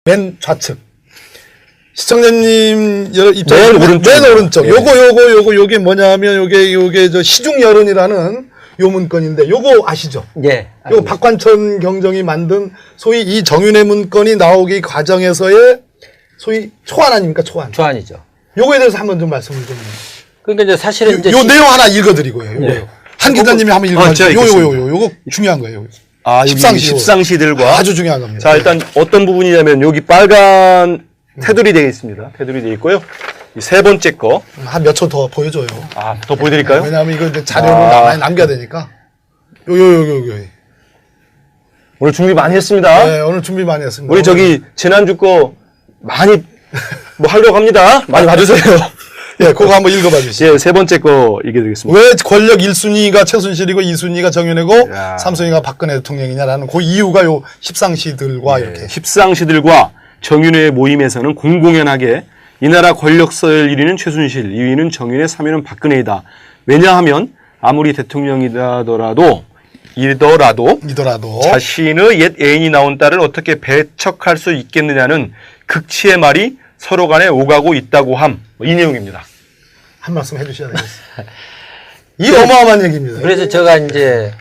맨 좌측. 시청자님 입장에서 맨 오른쪽. 예. 요게 뭐냐면 요게 저 시중 여론이라는 요 문건인데 요거 아시죠? 예. 요 박관천 경정이 만든 소위 이 정윤회 문건이 나오기 과정에서의 소위 초안 아닙니까? 초안이죠. 요거에 대해서 한번 좀 말씀을 좀. 그러니까 이제 사실은 이제 요 내용 하나 읽어드리고요. 예. 한 기자님이 한번 읽어주세요. 요거 중요한 거예요. 아, 십상시들과 아주 중요한 겁니다. 자, 일단 어떤 부분이냐면 여기 빨간 테두리 되어 있습니다. 테두리 되어 있고요. 이 세 번째 거. 한 몇 초 더 보여줘요. 아, 더 보여드릴까요? 왜냐하면 이거 이제 자료를 많이 남겨야 되니까. 요. 오늘 준비 많이 했습니다. 네, 오늘 준비 많이 했습니다. 우리 저기 지난주 거 많이 뭐 하려고 합니다. 많이 봐주세요. 예, 그거 한번 읽어봐 주시죠. 예, 세 번째 거 읽어드리겠습니다. 왜 권력 1순위가 최순실이고 2순위가 정윤회고 야. 3순위가 박근혜 대통령이냐라는 그 이유가 요 십상시들과 이렇게. 십상시들과 정윤회의 모임에서는 공공연하게 이 나라 권력서열 1위는 최순실, 2위는 정윤회, 3위는 박근혜이다. 왜냐하면 아무리 대통령이더라도 자신의 옛 애인이 낳은 딸을 어떻게 배척할 수 있겠느냐는 극치의 말이 서로 간에 오가고 있다고 함. 이 내용입니다. 한 말씀 해주셔야 되겠어요. 이 어마어마한 얘기입니다. 그래서 제가 이제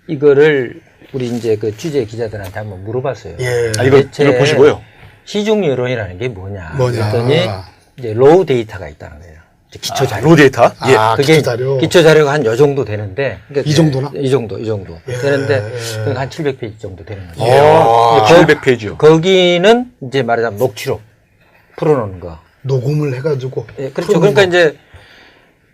이거를 우리 이제 그 취재 기자들한테 한번 물어봤어요. 예. 아, 이거 보시고요. 시중 여론이라는 게 뭐냐. 뭐냐. 그랬더니 이제 로우 데이터가 있다는 거예요. 이제 기초 자료. 로우 데이터? 예. 그게 기초 자료. 기초 자료가 한 요 정도 되는데. 그러니까 이 정도나? 이 정도. 예. 되는데 한 700페이지 정도 되는 거죠. 아, 700페이지요. 거기는 이제 말하자면 녹취록 풀어놓은 거. 녹음을 해가지고. 예, 그렇죠. 그러니까 이제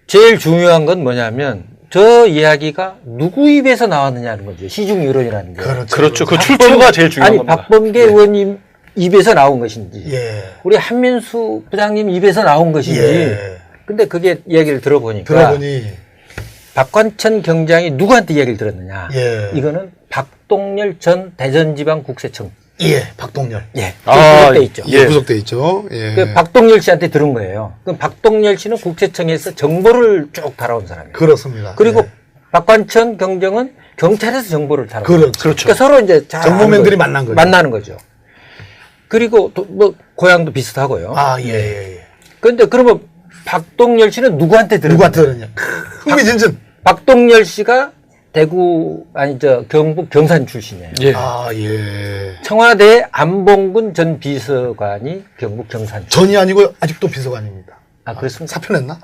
제일 중요한 건 뭐냐면 저 이야기가 누구 입에서 나왔느냐는 거죠. 시중 여론이라는 게. 그렇죠. 그 출처가 제일 중요한 아니, 겁니다. 박범계 의원님 입에서 나온 것인지, 예. 우리 한민수 부장님 입에서 나온 것인지. 예. 근데 그게 이야기를 들어보니까 박관천 경장이 누구한테 이야기를 들었느냐. 예. 이거는 박동열 전 대전지방국세청. 예, 박동열. 예. 아, 구속돼 있죠. 예, 구속돼 있죠. 예. 그 박동열 씨한테 들은 거예요. 그럼 박동열 씨는 국세청에서 정보를 쭉 달아온 사람이에요. 그렇습니다. 그리고 예. 박관천 경정은 경찰에서 정보를 달아온 거예요. 그렇죠. 그러니까 서로 이제 잘 정보맨들이 만난 거죠. 만나는 거죠. 그리고 또 뭐 고향도 비슷하고요. 아, 예. 그런데 그러면 박동열 씨는 누구한테 들은 누구한테 거예요? 들었냐? 흥미진진. 박동열 씨가 대구 경북 경산 출신이에요. 예. 아, 예. 청와대 안봉근 전 비서관이 경북 경산 출신. 전이 아니고 아직도 비서관입니다. 아, 그렇습니까? 사표냈나?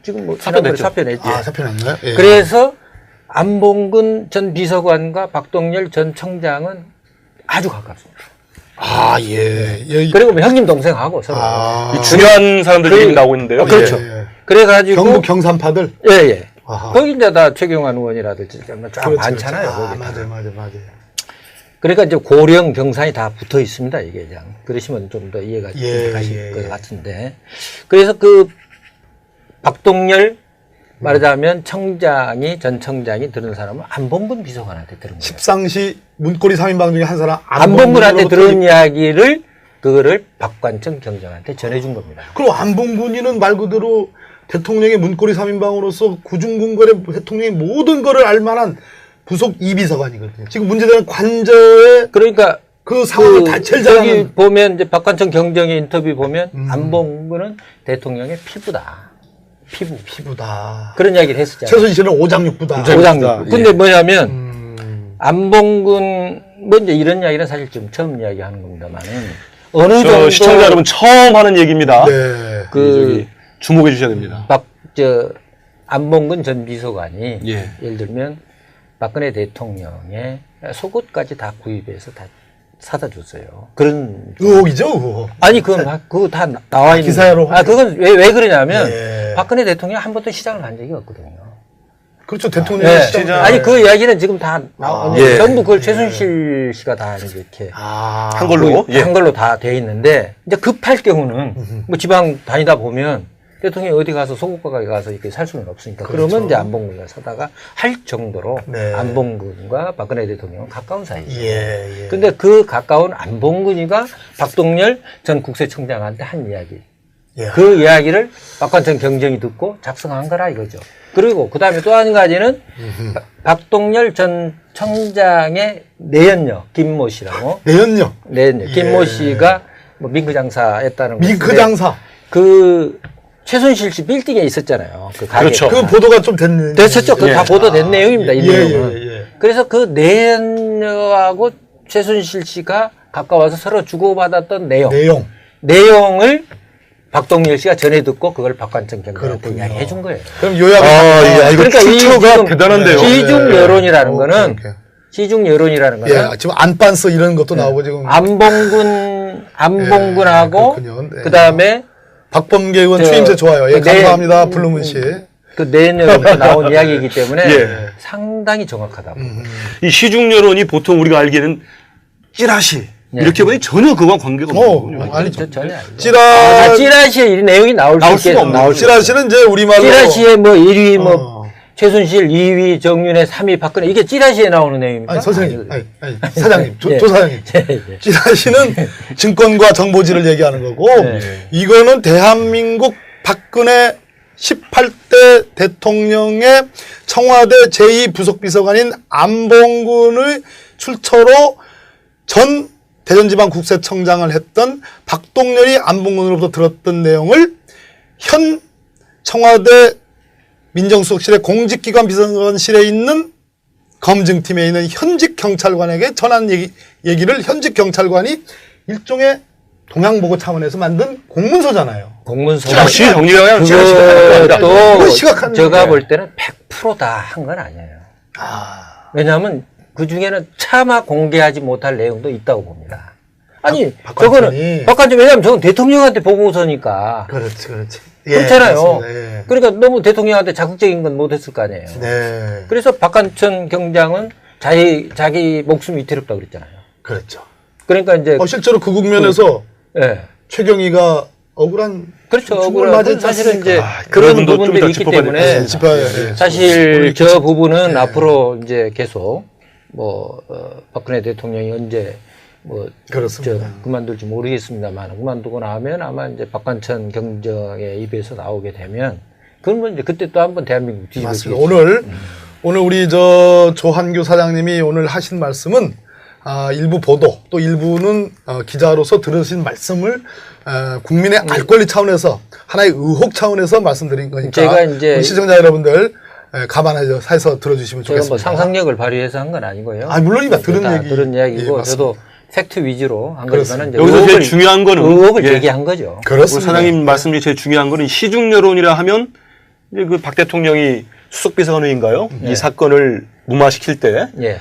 지금 뭐 사표냈죠. 사표냈지. 아, 사표냈나요? 예. 그래서 안봉근 전 비서관과 박동열 전 청장은 아주 가깝습니다. 아, 예. 그리고 뭐 형님 동생하고 서로. 아, 중요한 사람들 얘기 나오고 있는데요. 그렇죠. 예. 그래가지고 경북 경산파들. 예. 아하. 거기 이제 다 최경환 의원이라든지 쫙 그렇죠, 많잖아요. 그렇죠. 아, 거기 다. 맞아요. 그러니까 이제 고령 경산이 다 붙어 있습니다. 이게 그냥 그러시면 좀 더 이해가 가실 것 같은데. 그래서 그 박동열 말하자면 전 청장이 들은 사람은 안봉근 비서관한테 들은 거예요. 십상시 문고리 3인방 중에 한 사람 안봉근한테 들은 이야기를 그거를 박관천 경정한테 전해준 겁니다. 그리고 안봉근이는 말 그대로 대통령의 문고리 3인방으로서 구중궁궐의 대통령의 모든 거를 알만한 부속 이비서관이거든요. 지금 문제되는 관저의 그러니까 그 상황을 다 제일 잘 저기 아는. 보면 이제 박관천 경정의 인터뷰 보면 안봉근은 대통령의 피부다. 피부다. 그런 이야기를 했었잖아요. 최순실은 오장육부다. 오장육. 예. 근데 뭐냐면 안봉근 뭐 이제 이런 이야기는 사실 좀 처음 이야기하는 겁니다만은 어느 정도 시청자 여러분 처음 하는 얘기입니다. 네. 그 주목해 주셔야 됩니다. 안봉근 전 비서관이 예. 예를 들면 박근혜 대통령의 속옷까지 다 구입해서 다 사다 줬어요. 그런 의혹이죠, 그거. 아니 그거 다 나와 있는 기사로. 그건 왜 그러냐면 예. 박근혜 대통령 한 번도 시장을 간 적이 없거든요. 그렇죠, 대통령 예. 시장. 아니 그 이야기는 지금 다 예. 전부 그걸 최순실 씨가 다 이렇게 한 걸로 한 걸로 다 돼 있는데 이제 급할 경우는 뭐 지방 다니다 보면 대통령이 어디 가서 소고가에 가서 이렇게 살 수는 없으니까 그렇죠. 그러면 이제 안봉근과 사다가 할 정도로 네. 안봉근과 박근혜 대통령은 가까운 사이죠. 예. 근데 그 가까운 안봉근이가 박동열 전 국세청장한테 한 이야기. 예. 그 이야기를 박관천 경정이 듣고 작성한 거라 이거죠. 그리고 그 다음에 또 한 가지는 박동열 전 청장의 내연녀 김모 씨라고. 내연녀. 내연녀 예. 김모 씨가 뭐 밍크 장사했다는 거. 밍크 장사. 그 최순실 씨 빌딩에 있었잖아요. 그 가게. 그렇죠. 그 보도가 좀 됐네. 됐었죠. 그 예. 다 보도된 내용입니다. 이 예, 내용은. 예, 예. 그래서 그 내연녀하고 최순실 씨가 가까워서 서로 주고받았던 내용을 박동열 씨가 전해 듣고 그걸 박관천 경장한테 그렇군요. 이야기해 준 거예요. 그럼 요약을 야, 이거 그러니까 이 출처가 지금 대단한데요. 시중 여론이라는 오케이, 거는 오케이. 시중 여론이라는 거는 예, 지금 안빤스 이런 것도 나오고 지금 안봉근하고 예, 그렇군요. 네. 그다음에 박범계 의원 저, 추임새 좋아요. 예, 그 내- 감사합니다. 블루문 씨. 그 내년부터 나온 이야기이기 때문에 예. 상당히 정확하다고. 이 시중 여론이 보통 우리가 알기에는 찌라시 예. 이렇게 보니 전혀 그와 관계가 없거든요. 아니죠. 전혀 아니죠. 찌라 찌라시에 이 내용이 나올 나올 수 수가 있게 없는 나올 거죠. 찌라시는 이제 우리말로 찌라시에 뭐 1위 뭐 어. 최순실 2위 정윤회 3위 박근혜 이게 찌라시에 나오는 내용입니까? 아니 선생님, 아니, 사장님, 예. 조 사장님. 예, 예. 찌라시는 증권과 정보지를 얘기하는 거고 네. 이거는 대한민국 박근혜 18대 대통령의 청와대 제2부속비서관인 안봉근의 출처로 전 대전지방국세청장을 했던 박동열이 안봉근으로부터 들었던 내용을 현 청와대 민정수석실의 공직기관 비서관실에 있는 검증팀에 있는 현직 경찰관에게 전한 얘기를 현직 경찰관이 일종의 동양보고 차원에서 만든 공문서잖아요. 공문서 역시 정리가 그냥 그것도 시각한 제가 문제. 볼 때는 100% 다 한 건 아니에요. 왜냐하면 그 중에는 차마 공개하지 못할 내용도 있다고 봅니다. 아니 박관천이. 저거는 박관천 왜냐하면 저건 대통령한테 보고서니까 그렇지, 그렇지. 그렇잖아요. 맞습니다. 예. 그러니까 너무 대통령한테 자극적인 건 못했을 거 아니에요. 네, 그래서 박관천 경장은 자기 목숨이 위태롭다고 그랬잖아요. 그렇죠. 그러니까 이제 실제로 그 국면에서 예. 최경희가 억울한 그렇죠. 죽음을 억울하고 맞았지 사실은 않습니까? 이제 그런 그런 부분도 좀 부분들이 이따 있기 짚어봐야 때문에 될 것 짚어야 돼. 사실 저 부분은 앞으로 이제 계속 뭐 박근혜 대통령이 언제 뭐 그렇습니다. 그만둘지 모르겠습니다만 그만두고 나면 아마 이제 박관천 경정의 입에서 나오게 되면 그러면 이제 그때 또 한번 대한민국 뒤집어지겠죠. 맞습니다. 오늘 우리 조한규 사장님이 오늘 하신 말씀은 일부 보도 또 일부는 기자로서 들으신 말씀을 국민의 알 권리 차원에서 하나의 의혹 차원에서 말씀드린 거니까 제가 이제 우리 시청자 여러분들 감안해서 들어주시면 제가 좋겠습니다. 뭐 상상력을 발휘해서 한 건 아니고요. 물론입니다. 들은 다 얘기. 들은 이야기고 예, 맞습니다. 저도 팩트 위주로 한 그렇습니다. 거지만 여기서 제일 중요한 거는 의혹을 예. 제기한 거죠. 그렇습니다. 우리 사장님 말씀 중에 제일 중요한 거는 시중 여론이라 하면 이제 그 박 대통령이 수석비서관인가요? 이 사건을 무마시킬 때 예.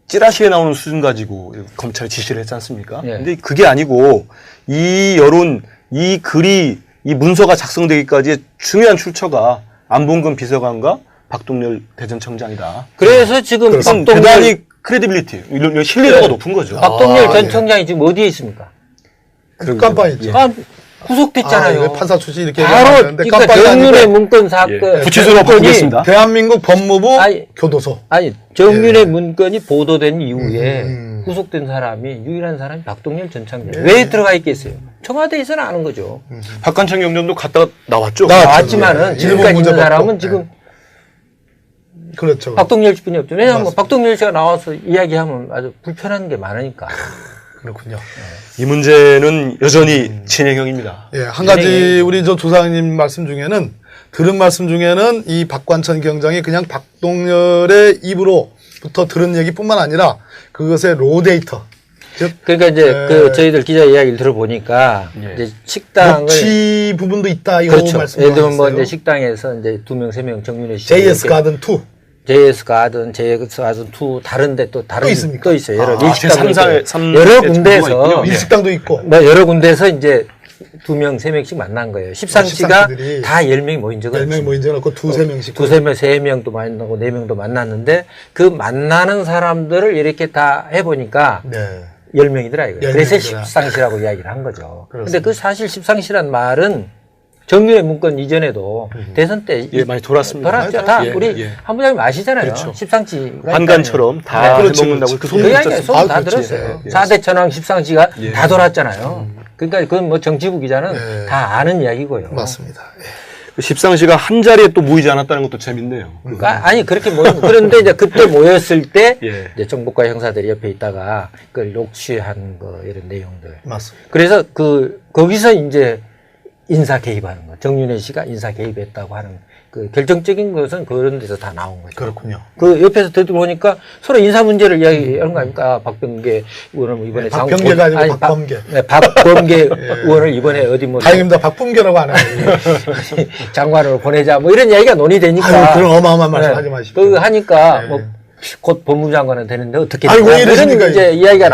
찌라시에 나오는 수준 가지고 검찰에 지시를 했지 않습니까? 예. 근데 그게 아니고 이 여론, 이 글이, 이 문서가 작성되기까지의 중요한 출처가 안봉근 비서관과 박동열 대전청장이다. 그래서 지금 그건 박동열 대단히 크레디빌리티, 이런 신뢰도가 높은 거죠. 박동열 전 예. 청장이 지금 어디에 있습니까? 깜빵 있죠. 구속됐잖아요. 이거 판사 출신 이렇게 바로 얘기하는데 그러니까 깜빵이 정윤의 아니고 문건 사건 구치소로 문건이 바꾸겠습니다. 대한민국 법무부 아니, 교도소. 아니 정윤의 문건이 보도된 이후에 음. 구속된 사람이 유일한 사람이 박동열 전 청장. 왜 들어가 있겠어요? 청와대에서는 아는 거죠. 박관청 경정도 갔다가 나왔죠. 나왔지만은 예. 지금까지 일본 있는 문제 사람은 받고. 지금 그렇죠. 박동열 씨뿐이 없죠. 왜냐하면 맞습니다. 박동열 씨가 나와서 이야기하면 아주 불편한 게 많으니까. 그렇군요. 이 문제는 여전히 진행형입니다. 예, 한 가지 우리 조사장님 말씀 중에는 들은 말씀 중에는 이 박관천 경장이 그냥 박동열의 입으로부터 들은 얘기뿐만 아니라 그것의 로 데이터, 즉 그러니까 이제 그 저희들 기자 이야기를 들어보니까 이제 식당을 녹취 부분도 있다 이거 그렇죠. 말씀 예를 들면 뭐 하셨어요. 이제 식당에서 이제 2명, 3명 정윤회 씨 JS 가든 2 JS 가든, JS 가든 2 다른데 또 다른 또 있습니까? 또 있어요. 여러 아, 일식당도 제3사의 있고. 삼 여러 의 군데에서 정보가 있군요. 일식당도 있고 뭐 여러 군데에서 이제 2명, 3명씩 만난 거예요. 십상시가 십상시들이 다 10명이 모인 적은 10명 모인 적은 없고 2-3명씩 2-3명, 3명도 만나고 4명도 만났는데 그 만나는 사람들을 이렇게 다 해보니까 네. 10명이더라 이거예요. 그래서 10명이더라. 십상시라고 이야기를 한 거죠. 근데 그렇습니다. 그 사실 십상시란 말은 정윤의 문건 이전에도 대선 때 예, 많이 돌았습니다. 돌았죠. 다 예, 우리 예. 한 부장님 아시잖아요. 그렇죠. 십상시가 환관처럼 다 그렇지, 해먹는다고 그렇지. 그 그 소문이 이야기 있었습니다. 소문 다 그렇지. 들었어요. 예. 4대 천왕 십상시가 다 돌았잖아요. 그러니까 그건 뭐 정치부 기자는 예. 다 아는 이야기고요. 맞습니다. 예. 그 십상시가 한 자리에 또 모이지 않았다는 것도 재밌네요. 그러니까 아니 그렇게 그런데 이제 그때 모였을 때 예. 이제 정보과 형사들이 옆에 있다가 그걸 녹취한 거 이런 내용들. 맞습니다. 그래서 거기서 이제 인사 개입하는 거. 정윤회 씨가 인사 개입했다고 하는 그 결정적인 것은 그런 데서 다 나온 거죠. 그렇군요. 그 옆에서 들어보니까 서로 인사 문제를 이야기하는 거 아닙니까? 박병계 의원은 이번에 박병계가 아니고 박범계. 네, 박범계 의원을 이번에 어디 뭐 다행입니다. 박범계라고 안 해요. 장관으로 보내자 뭐 이런 이야기가 논의되니까. 아유, 그런 어마어마한 말씀 하지 마십시오. 그 하니까 네. 뭐 곧 법무부 장관은 되는데 어떻게 아이고, 되냐? 왜 이러십니까, 이런 이제 이야기가